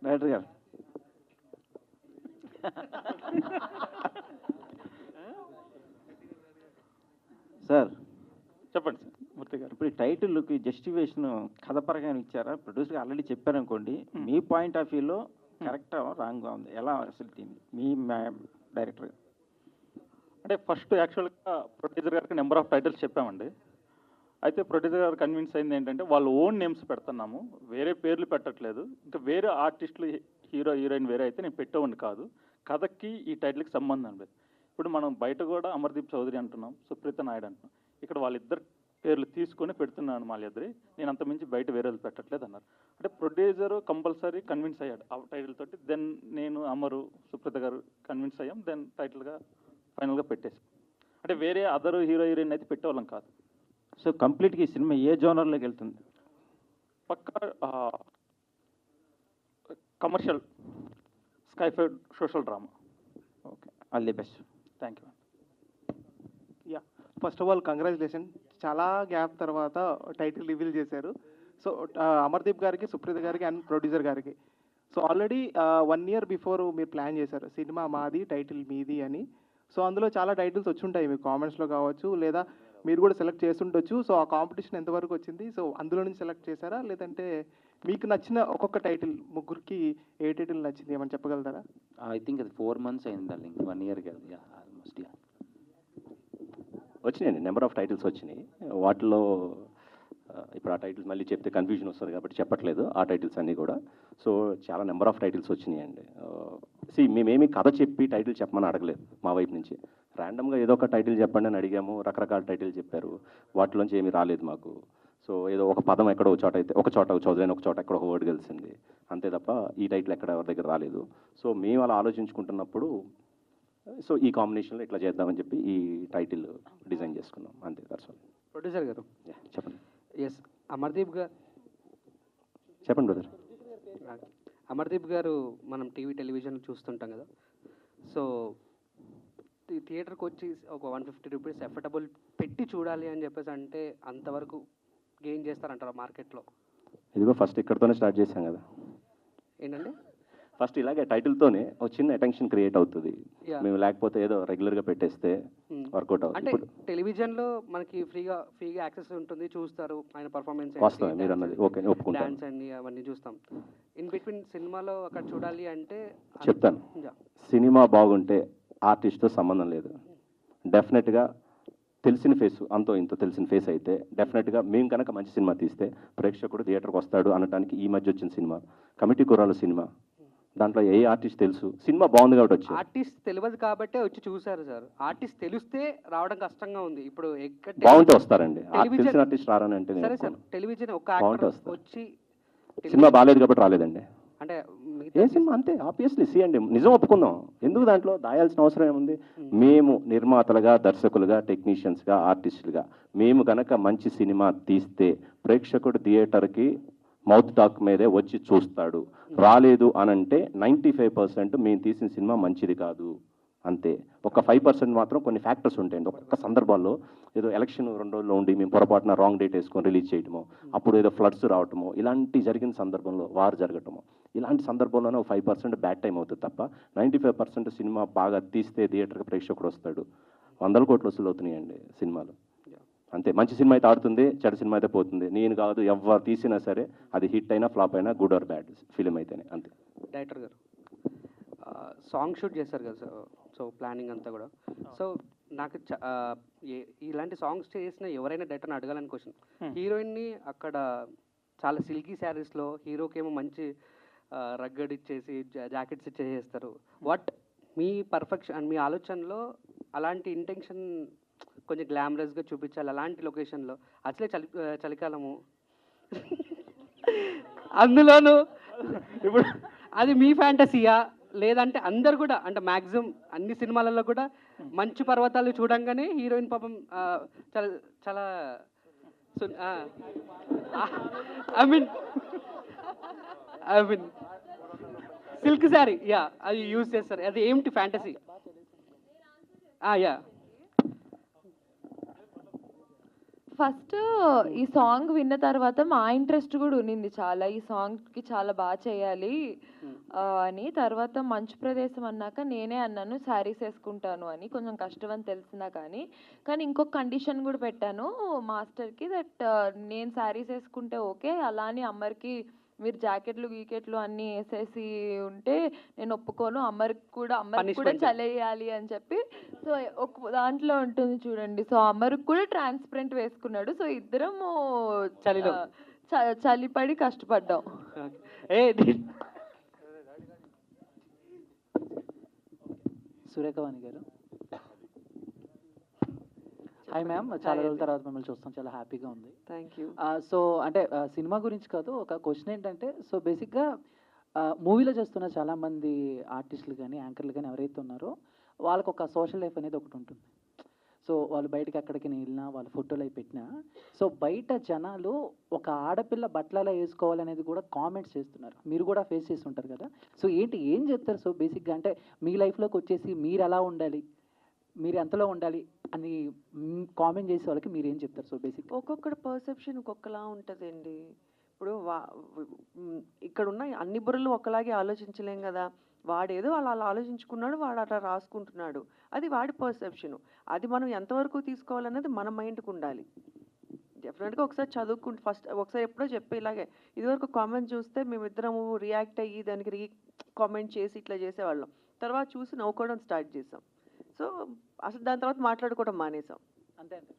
Director గారు sir చెప్పండి sir మూర్తి గారు. ఇప్పుడు ఈ టైటిల్కి జస్టిఫికేషన్ కథపరంగా ఇచ్చారా? ప్రొడ్యూసర్ ఆల్రెడీ చెప్పారనుకోండి, మీ పాయింట్ ఆఫ్ వ్యూలో కరెక్ట్ రాంగ్గా ఉంది, ఎలా అసలు దీన్ని మీ డైరెక్టర్? అంటే ఫస్ట్ యాక్చువల్గా ప్రొడ్యూసర్ గారికి నెంబర్ ఆఫ్ టైటిల్స్ చెప్పామండి. అయితే ప్రొడ్యూసర్ గారు కన్విన్స్ అయింది ఏంటంటే వాళ్ళు ఓన్ నేమ్స్ పెడుతున్నాము, వేరే పేర్లు పెట్టట్లేదు. ఇంకా వేరే ఆర్టిస్టులు హీరో హీరోయిన్ వేరే అయితే నేను పెట్టేవాడిని కాదు. కథకి ఈ టైటిల్కి సంబంధం లేదు. ఇప్పుడు మనం బయట కూడా అమర్దీప్ చౌదరి అంటున్నాం, సుప్రీత నాయుడు అంటున్నాం. ఇక్కడ వాళ్ళిద్దరు పేర్లు తీసుకొని పెడుతున్నాను వాళ్ళిద్దరి, నేను అంతమించి బయట వేరే పెట్టట్లేదు అన్నారు. అంటే ప్రొడ్యూసర్ కంపల్సరీ కన్విన్స్ అయ్యాడు ఆ టైటిల్ తోటి. దెన్ నేను అమరు సుప్రీత గారు కన్విన్స్ అయ్యాం. దెన్ టైటిల్గా ఫైనల్గా పెట్టేసి, అంటే వేరే అదర్ హీరో హీరోయిన్ అయితే పెట్టేవాళ్ళం కాదు. సో కంప్లీట్గా ఈ సినిమా ఏ జోనర్లోకి వెళ్తుంది? పక్కా commercial sci-fi social drama. Okay, all the best. Thank you. Yeah, first of all congratulation. చాలా గ్యాప్ తర్వాత టైటిల్ రివీల్ చేశారు. సో అమర్దీప్ గారికి, సుప్రీత గారికి అండ్ ప్రొడ్యూసర్ గారికి. సో ఆల్రెడీ 1 year బిఫోర్ మీరు ప్లాన్ చేశారు సినిమా మాది, టైటిల్ మీది అని. సో అందులో చాలా టైటిల్స్ వచ్చి ఉంటాయి మీకు కామెంట్స్లో కావచ్చు, లేదా మీరు కూడా సెలెక్ట్ చేస్తుండొచ్చు. సో ఆ కాంపిటీషన్ ఎంతవరకు వచ్చింది? సో అందులో నుంచి సెలెక్ట్ చేశారా, లేదంటే మీకు నచ్చిన ఒక్కొక్క టైటిల్, ముగ్గురికి ఏ టైటిల్ నచ్చింది ఏమని చెప్పగలుగుతారా? ఐ థింక్ అది 4 months అయింది, లింక్ 1 year కాదు, ఆల్మోస్ట్. వచ్చినాయండి, నెంబర్ ఆఫ్ టైటిల్స్ వచ్చినాయి. వాటిలో ఇప్పుడు ఆ టైటిల్స్ మళ్ళీ చెప్తే కన్ఫ్యూజన్ వస్తుంది కాబట్టి చెప్పట్లేదు ఆ టైటిల్స్ అన్నీ కూడా. సో చాలా నెంబర్ ఆఫ్ టైటిల్స్ వచ్చినాయండి. మేమేమి కథ చెప్పి టైటిల్ చెప్పమని అడగలేదు మా వైపు నుంచి. ర్యాండమ్గా ఏదో ఒక టైటిల్ చెప్పండి అని అడిగాము, రకరకాల టైటిల్ చెప్పారు, వాటిలోంచి ఏమీ రాలేదు మాకు. సో ఏదో ఒక పదం ఎక్కడో ఒక చోట అయితే, ఒక చోట చౌదరి, ఒక చోట ఎక్కడ ఒక వర్డ్ కలిసింది అంతే తప్ప ఈ టైటిల్ ఎక్కడ ఎవరి దగ్గర రాలేదు. సో మేము అలా ఆలోచించుకుంటున్నప్పుడు సో ఈ కాంబినేషన్లో ఇట్లా చేద్దామని చెప్పి ఈ టైటిల్ డిజైన్ చేసుకున్నాం అంతే. That's all. ప్రొడ్యూసర్ గారు చెప్పండి. ఎస్, అమర్దీప్ గారు చెప్పండి బ్రదర్. అమర్దీప్ గారు మనం టీవీ టెలివిజన్ చూస్తుంటాం కదా. సో థియేటర్కి వచ్చి ఒక 150 రూపీస్ ఎఫర్టబుల్ పెట్టి చూడాలి అని చెప్పేసి అంటే అంతవరకు గెయిన్ చేస్తారంటారా మార్కెట్లో? ఇదిగో ఫస్ట్ ఇక్కడితోనే స్టార్ట్ చేశాం కదా. ఏంటంటే ఫస్ట్ ఇలాగే టైటిల్తోనే ఒక చిన్న అటెన్షన్ క్రియేట్ అవుతుంది. మేము లేకపోతే ఏదో రెగ్యులర్గా పెట్టేస్తే వర్కౌట్ అంటే అవుతుంది. టెలివిజన్లో మనకి ఫ్రీగా యాక్సెస్ ఉంటుంది, చూస్తారు ఆయన పర్ఫార్మెన్స్, వాస్తవం మీరు అన్నది, ఓకే ఒప్పుకుంటాను. డాన్స్ అన్ని అవన్నీ చూస్తాం. ఇన్ బిట్వీన్ సినిమాలో అక్కడ చూడాలి అంటే చెప్తాను, సినిమా బాగుంటే ఆర్టిస్ట్తో సంబంధం లేదు. డెఫినెట్గా తెలిసిన ఫేస్, అంతో ఇంతో తెలిసిన ఫేస్ అయితే డెఫినెట్గా మేము కనుక మంచి సినిమా తీస్తే ప్రేక్షకుడు థియేటర్కి వస్తాడు అనడానికి ఈ మధ్య వచ్చిన సినిమా కమిటీ కుర్రాళ్ళ సినిమా. దాంట్లో ఏ ఆర్టిస్ట్ తెలుసు, సినిమా బాగుంది కాబట్టి వచ్చి. ఆర్టిస్ట్ తెలియదు కాబట్టే వచ్చి చూసారు సార్. ఆర్టిస్ట్ తెలిస్తే రావడం కష్టంగా ఉంది. ఇప్పుడు బాగుంటే వస్తారండి, తెలిసిన ఆర్టిస్ట్ రారని అంటే. సరే సార్, టెలివిజన్ ఒక యాక్టర్ వచ్చి సినిమా బాగాలేదు కాబట్టి రాలేదండి అంటే ఏ సినిమా అంతే. ఆబ్వియస్లీ అండి, నిజం ఒప్పుకుందాం, ఎందుకు దాంట్లో దాయాల్సిన అవసరం ఏముంది? మేము నిర్మాతలుగా, దర్శకులుగా, టెక్నీషియన్స్గా, ఆర్టిస్టులుగా మేము కనుక మంచి సినిమా తీస్తే ప్రేక్షకుడు థియేటర్కి మౌత్ టాక్ మీదే వచ్చి చూస్తాడు. రాలేదు అనంటే 95% మేము తీసిన సినిమా మంచిది కాదు అంతే. ఒక 5% మాత్రం కొన్ని ఫ్యాక్టర్స్ ఉంటాయండి. ఒక్కొక్క సందర్భాల్లో ఏదో ఎలక్షన్ 2 రోజుల్లో ఉండి మేము పొరపాటున రాంగ్ డేట్ వేసుకొని రిలీజ్ చేయటమో, అప్పుడు ఏదో ఫ్లడ్స్ రావటమో, ఇలాంటి జరిగిన సందర్భంలో, వార్ జరగటమో, ఇలాంటి సందర్భంలోనే ఒక 5% బ్యాడ్ టైం అవుతుంది తప్ప 95% సినిమా బాగా తీస్తే థియేటర్కి ప్రేక్షకుడు వస్తాడు. 100 కోట్లు వసూలు అవుతున్నాయండి సినిమాలు అంతే. మంచి సినిమా అయితే ఆడుతుంది, చెడు సినిమా అయితే పోతుంది. నేను కాదు, ఎవరు తీసినా సరే అది హిట్ అయినా ఫ్లాప్ అయినా, గుడ్ ఆర్ బ్యాడ్ ఫిలిం అయితేనే అంతే. డైరెక్టర్ గారు సాంగ్ షూట్ చేశారు కదా సార్, సో ప్లానింగ్ అంతా కూడా. సో నాకు ఇలాంటి సాంగ్స్ చేసిన ఎవరైనా డైరెక్టర్ని అడగాలని క్వశ్చన్. హీరోయిన్ని అక్కడ చాలా సిల్కీ శారీస్లో, హీరోకి ఏమో మంచి రగ్గడ్ ఇచ్చేసి జాకెట్స్ ఇచ్చేసేస్తారు. వాట్ మీ పర్ఫెక్షన్ అండ్ మీ ఆలోచనలో అలాంటి ఇంటెన్షన్ కొంచెం గ్లామరస్గా చూపించాలి అలాంటి లొకేషన్లో? అసలే చలికాలము అందులోనూ ఇప్పుడు అది మీ ఫ్యాంటసీయా, లేదంటే అందరు కూడా అంటే మ్యాక్సిమం అన్ని సినిమాలలో కూడా మంచు పర్వతాలు చూడంగానే హీరోయిన్ పాపం చాలా చాలా I mean silk sari, yeah, అది యూజ్ చేస్తారు. అది ఏమిటి ఫ్యాంటసీ? యా, ఫస్ట్ ఈ సాంగ్ విన్న తర్వాత మా ఇంట్రెస్ట్ కూడా ఉన్నింది చాలా, ఈ సాంగ్కి చాలా బాగా చేయాలి అని. తర్వాత మంచు ప్రదేశం అన్నాక నేనే అన్నాను శారీస్ వేసుకుంటాను అని, కొంచెం కష్టం అని తెలిసినా కానీ ఇంకొక కండిషన్ కూడా పెట్టాను మాస్టర్కి, దట్ నేను శారీస్ వేసుకుంటే ఓకే, అలా అని అమ్మరికి మీరు జాకెట్లు గీకెట్లు అన్నీ వేసేసి ఉంటే నేను ఒప్పుకోను, అమ్మరికి కూడా Punishment. చలేయాలి అని చెప్పి. సో ఒక దాంట్లో ఉంటుంది చూడండి, సో అమ్మరికి కూడా ట్రాన్స్పరెంట్ వేసుకున్నాడు. సో ఇద్దరము చలిలో. చలిపడి కష్టపడ్డాం. సురేఖవాణి గారు, హాయ్ మ్యామ్, చాలా రోజుల తర్వాత మిమ్మల్ని చూస్తాం, చాలా హ్యాపీగా ఉంది. Thank you. సో అంటే సినిమా గురించి కాదు, ఒక క్వశ్చన్ ఏంటంటే, సో బేసిక్గా మూవీలో చేస్తున్న చాలామంది ఆర్టిస్టులు కానీ యాంకర్లు కానీ ఎవరైతే ఉన్నారో వాళ్ళకు ఒక సోషల్ లైఫ్ అనేది ఒకటి ఉంటుంది. సో వాళ్ళు బయటకి ఎక్కడికి వెళ్ళినా, వాళ్ళ ఫోటోలు అవి పెట్టినా, సో బయట జనాలు ఒక ఆడపిల్ల బట్టలలో వేసుకోవాలనేది కూడా కామెంట్స్ చేస్తున్నారు. మీరు కూడా ఫేస్ చేసి ఉంటారు కదా, సో ఏం చెప్తారు? సో బేసిక్గా అంటే మీ లైఫ్లోకి వచ్చేసి మీరు ఎలా ఉండాలి, మీరు ఎంతలో ఉండాలి అని కామెంట్ చేసే వాళ్ళకి మీరు ఏం చెప్తారు? సో బేసిక్ ఒక్కొక్కటి పర్సెప్షన్ ఒక్కొక్కలా ఉంటుందండి. ఇప్పుడు ఇక్కడ ఉన్న అన్ని బుర్రలు ఒకలాగే ఆలోచించలేం కదా. వాడేదో అలా ఆలోచించుకున్నాడు, వాడు అట్లా రాసుకుంటున్నాడు, అది వాడి పర్సెప్షను. అది మనం ఎంతవరకు తీసుకోవాలనేది మన మైండ్కి ఉండాలి. డెఫినెట్గా ఒకసారి చదువుకుంటే ఫస్ట్ ఒకసారి ఎప్పుడో చెప్పే ఇలాగే ఇదివరకు కామెంట్ చూస్తే మేమిద్దరము రియాక్ట్ అయ్యి దానికి కామెంట్ చేసి ఇట్లా చేసేవాళ్ళం. తర్వాత చూసి నవ్వుకోవడం స్టార్ట్ చేసాం. సో అసలు దాని తర్వాత మాట్లాడుకోవడం మానేసాం. అంతే అంతే.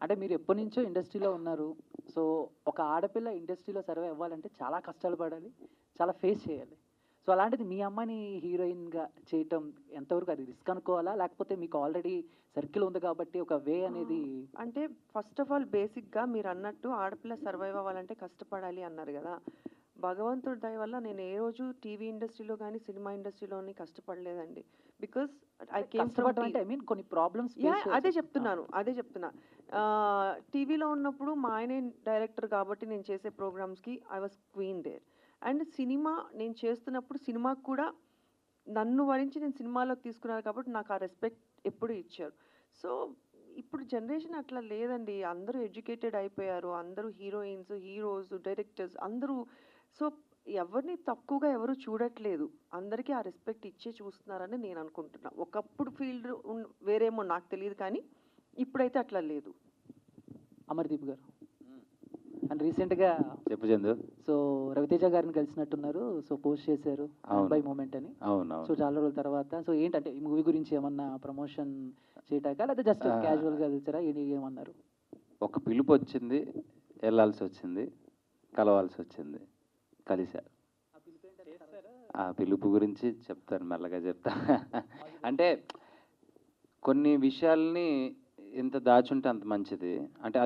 అంటే మీరు ఎప్పటి నుంచో ఇండస్ట్రీలో ఉన్నారు. సో ఒక ఆడపిల్ల ఇండస్ట్రీలో సర్వే అవ్వాలంటే చాలా కష్టాలు పడాలి, చాలా ఫేస్ చేయాలి. సో అలాంటిది మీ అమ్మని హీరోయిన్గా చేయటం ఎంతవరకు అది రిస్క్ అనుకోవాలా, లేకపోతే మీకు ఆల్రెడీ సర్కిల్ ఉంది కాబట్టి ఒక వే అనేది? అంటే ఫస్ట్ ఆఫ్ ఆల్ బేసిక్గా మీరు అన్నట్టు ఆడపిల్ల సర్వైవ్ అవ్వాలంటే కష్టపడాలి అన్నారు కదా. భగవంతుడి దయ వల్ల నేను ఏ రోజు టీవీ ఇండస్ట్రీలో కానీ సినిమా ఇండస్ట్రీలోని కష్టపడలేదండి. బికాస్ ఐ కేమ్ ఫ్రమ్ కొన్ని ప్రాబ్లమ్స్. అదే చెప్తున్నా. టీవీలో ఉన్నప్పుడు మా ఆయనే డైరెక్టర్ కాబట్టి నేను చేసే ప్రోగ్రామ్స్కి I was queen there. And cinema నేను చేస్తున్నప్పుడు సినిమాకు కూడా నన్ను వరించి నేను సినిమాలోకి తీసుకున్నాను కాబట్టి నాకు ఆ రెస్పెక్ట్ ఎప్పుడు ఇచ్చారు. సో ఇప్పుడు జనరేషన్ అట్లా లేదండి, అందరూ ఎడ్యుకేటెడ్ అయిపోయారు, అందరూ హీరోయిన్స్, హీరోస్, డైరెక్టర్స్ అందరూ. సో ఎవరిని తక్కువగా ఎవరు చూడట్లేదు, అందరికీ ఆ రెస్పెక్ట్ ఇచ్చే చూస్తున్నారని నేను అనుకుంటున్నా. ఒకప్పుడు ఫీల్డ్ వేరేమో నాకు తెలియదు, కానీ ఇప్పుడైతే అట్లా లేదు. అమర్దీప్ గారు అండ్ రీసెంట్గా చెప్పు చందు. సో రవితేజ గారిని కలిసినట్టున్నారు, సో పోస్ట్ చేశారు బై మూమెంట్ అని. అవును. సో చాలా రోజుల తర్వాత, సో ఏంటంటే ఈ మూవీ గురించి ఏమన్నా ప్రమోషన్ చేయటాక, లేదా జస్ట్ క్యాజువల్గా కలిసారా, ఏమన్నారు? ఒక పిలుపు వచ్చింది, వెళ్ళాల్సి వచ్చింది, కలవాల్సి వచ్చింది, కలిశారు. ఆ పిలుపు గురించి చెప్తాను, మెల్లగా చెప్తా. అంటే కొన్ని విషయాల్ని ఎంత దాచుంటే అంత మంచిది. అంటే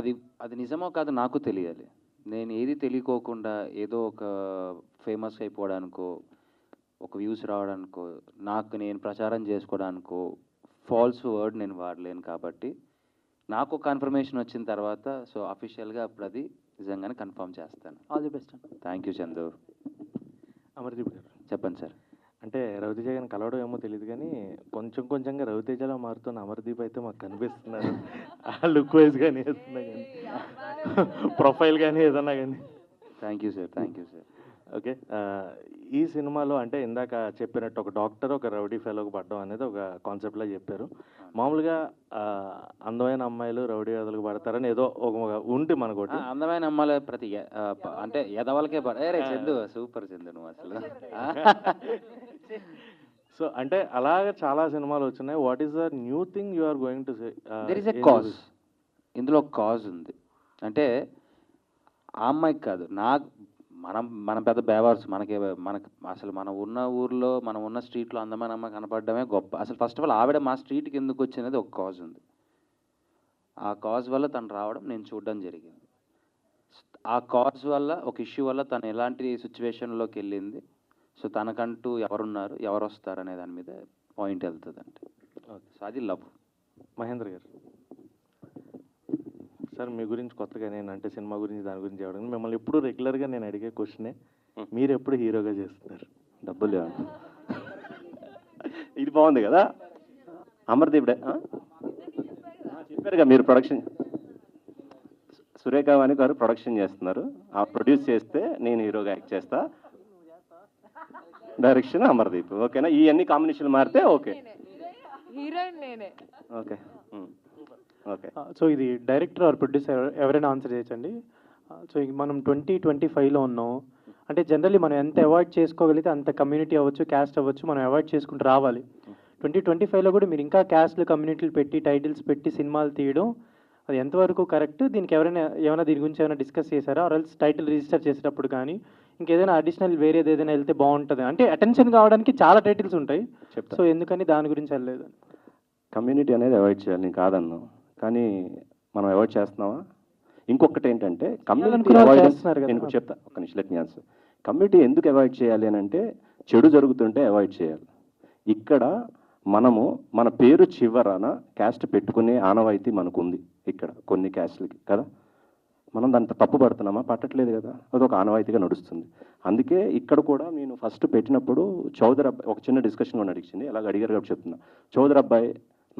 అది నిజమో కాదు నాకు తెలియాలి. నేను ఏది తెలియకోకుండా ఏదో ఒక ఫేమస్ అయిపోవడానికో, ఒక వ్యూస్ రావడానికో, నాకు నేను ప్రచారం చేసుకోవడానికో ఫాల్స్ వర్డ్ నేను వాడలేను. కాబట్టి నాకు కన్ఫర్మేషన్ వచ్చిన తర్వాత సో అఫీషియల్గా అప్పుడు అది నిజంగానే కన్ఫర్మ్ చేస్తాను. All the best. Thank you Chandu. Amardeep గారు చెప్పండి సార్. అంటే రవితేజ గారిని కలవడం ఏమో తెలియదు కానీ కొంచెంగా రవితేజలో మారుతున్న అమర్దీప్ అయితే మాకు కనిపిస్తున్నారు. ఆ లుక్ వైజ్ కానీ ఏదన్నా కానీ, ప్రొఫైల్ కానీ ఏదన్నా కానీ. Thank you sir. ఓకే, ఈ సినిమాలో అంటే ఇందాక చెప్పినట్టు ఒక డాక్టర్ ఒక రౌడీ ఫెలోకి పడడం అనేది ఒక కాన్సెప్ట్లో చెప్పారు. మామూలుగా అందమైన అమ్మాయిలు రౌడీ వేదలకు పడతారని ఏదో ఒక ఉంటే మనకోటి. అందమైన అమ్మాయిలు ప్రతి అంటే ఎదవలకే చందు సూపర్ చందు నువ్వు అసలు. సో అంటే అలాగే చాలా సినిమాలు వచ్చినాయి. What is the new thing you are going to say? There is a cause. ఇందులో ఒక కాజ్ ఉంది. అంటే ఆ అమ్మాయికి కాదు, మనం పెద్ద బేవార్స్, మనకు అసలు మనం ఉన్న ఊర్లో మనం ఉన్న స్ట్రీట్లో అందమైన అమ్మాయి కనపడడమే గొప్ప. అసలు ఫస్ట్ ఆఫ్ ఆల్ ఆవిడ మా స్ట్రీట్కి ఎందుకు వచ్చినది ఒక కాజ్ ఉంది. ఆ కాజ్ వల్ల తను రావడం నేను చూడడం జరిగింది. ఆ కాజ్ వల్ల ఒక ఇష్యూ వల్ల తను ఎలాంటి సిచ్యువేషన్లోకి వెళ్ళింది, సో తనకంటూ ఎవరున్నారు, ఎవరు వస్తారు అనే దాని మీద పాయింట్ వెళ్తుంది. అంటే సో అది లవ్. మహేంద్ర గారు సార్, మీ గురించి కొత్తగా నేను అంటే సినిమా గురించి దాని గురించి అడగను. మిమ్మల్ని ఎప్పుడు రెగ్యులర్గా నేను అడిగే క్వశ్చనే, మీరు ఎప్పుడు హీరోగా చేస్తున్నారు? డబ్బులు ఇది బాగుంది కదా. అమర్దీప్ చెప్పారుగా మీరు ప్రొడక్షన్. సురేఖ వాణి గారు ప్రొడక్షన్ చేస్తున్నారు, ఆ ప్రొడ్యూస్ చేస్తే నేను హీరోగా యాక్ట్ చేస్తా, డైరెక్షన్ అమర్దీప్. ఓకేనా? ఈ అన్ని కాంబినేషన్లు మారితే ఓకే. హీరోయిన్ నేనే. Okay okay. సో ఇది డైరెక్టర్ ఆర్ ప్రొడ్యూసర్ ఎవరైనా ఆన్సర్ చేయొచ్చండి. సో మనం 2025లో ఉన్నాం. అంటే జనరల్లీ మనం ఎంత అవాయిడ్ చేసుకోగలిగితే అంత కమ్యూనిటీ అవ్వచ్చు, క్యాస్ట్ అవ్వచ్చు, మనం అవాయిడ్ చేసుకుంటూ రావాలి. 2025లో కూడా మీరు ఇంకా క్యాస్ట్లు, కమ్యూనిటీలు పెట్టి, టైటిల్స్ పెట్టి సినిమాలు తీయడం అది ఎంతవరకు కరెక్ట్? దీనికి ఏమైనా దీని గురించి ఏమైనా డిస్కస్ చేశారా? ఆర్ఎల్స్ టైటిల్ రిజిస్టర్ చేసేటప్పుడు కానీ ఇంకేదైనా అడిషనల్ వేరేది ఏదైనా వెళ్తే బాగుంటుంది అంటే అటెన్షన్ కావడానికి చాలా టైటిల్స్ ఉంటాయి. సో ఎందుకని దాని గురించి వెళ్ళలేదు? కమ్యూనిటీ అనేది అవాయిడ్ చేయాలి, నేను కాదన్నాను, కానీ మనం అవాయిడ్ చేస్తున్నావా? ఇంకొకటి ఏంటంటే కమ్యూనిటీ అవాయిడెన్స్. నేను ఇప్పుడు చెప్తా, ఒక్క నిమిషం, లెట్ మీ ఆన్సర్. కమ్యూనిటీ ఎందుకు అవాయిడ్ చేయాలి అని అంటే చెడు జరుగుతుంటే అవాయిడ్ చేయాలి. ఇక్కడ మనము మన పేరు చివరన క్యాస్ట్ పెట్టుకునే ఆనవాయితీ మనకు ఉంది ఇక్కడ కొన్ని క్యాస్ట్లకి కదా. మనం దాంట్లో తప్పు పడుతున్నామా? పట్టట్లేదు కదా, అదొక ఆనవాయితీగా నడుస్తుంది. అందుకే ఇక్కడ కూడా నేను ఫస్ట్ పెట్టినప్పుడు చౌదరి అబ్బాయి ఒక చిన్న డిస్కషన్ కూడా నడిచింది, అలాగ అడిగారు కాబట్టి చెప్తున్నా. చౌదరి అబ్బాయి,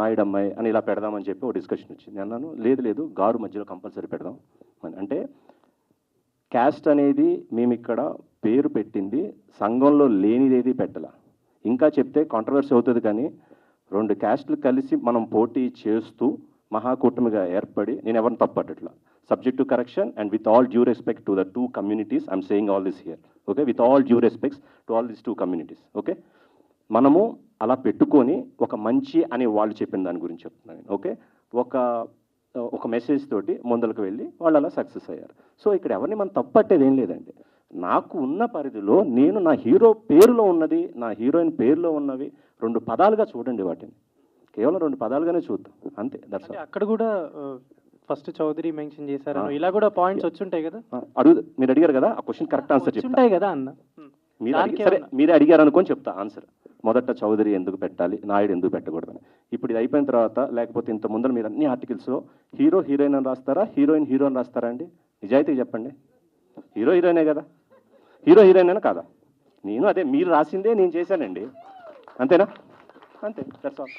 నాయుడు అమ్మాయి అని ఇలా పెడదామని చెప్పి ఒక డిస్కషన్ వచ్చింది. అన్నాను లేదు గారు మధ్యలో కంపల్సరీ పెడదాం అని. అంటే క్యాస్ట్ అనేది మేము ఇక్కడ పేరు పెట్టింది సంఘంలో లేనిదేది పెట్టాల. ఇంకా చెప్తే కాంట్రవర్సీ అవుతుంది, కానీ 2 క్యాస్ట్లు కలిసి మనం పోటీ చేస్తూ మహాకూటమిగా ఏర్పడి, నేను ఎవరిని తప్పట్లా, subject to correction and with all due respect to the 2 communities, I'm saying all this here, okay, with all due respects to all this 2 communities, okay. మనము అలా పెట్టుకొని ఒక మంచి అని వాళ్ళు చెప్పిన దాని గురించి చెప్తున్నాను, ఓకే. ఒక మెసేజ్ తోటి ముందరకు వెళ్ళి వాళ్ళు అలా సక్సెస్ అయ్యారు. సో ఇక్కడ ఎవరిని మనం తప్పట్టేది ఏం లేదండి. నాకు ఉన్న పరిధిలో నేను నా హీరో పేరులో ఉన్నది, నా హీరోయిన్ పేరులో ఉన్నవి 2 పదాలుగా చూడండి, వాటిని కేవలం 2 పదాలుగానే చూద్దాం, అంతే. That's all. అక్కడ కూడా ఫస్ట్ చౌదరి మెన్షన్ చేశారు, ఇలా కూడా పాయింట్స్ వచ్చుంటాయి కదా. మీరు అడిగారు కదా, ఆ క్వశ్చన్ కరెక్ట్ ఆన్సర్ ఉంటాయి కదా అన్న. మీరే అడిగారు అనుకొని చెప్తా ఆన్సర్. మొదట చౌదరి ఎందుకు పెట్టాలి, నాయుడు ఎందుకు పెట్టకూడదని. ఇప్పుడు ఇది అయిపోయిన తర్వాత, లేకపోతే ఇంత ముందర మీరు అన్ని ఆర్టికల్స్లో హీరో హీరోయిన్ అని రాస్తారా, హీరోయిన్ హీరో అని రాస్తారా అండి? నిజాయితీగా చెప్పండి. హీరో హీరోయినే కదా, హీరో హీరోయిన్ అయినా కాదా? నేను అదే మీరు రాసిందే నేను చేశానండి, అంతేనా? అంతే, దట్స్ ఆల్.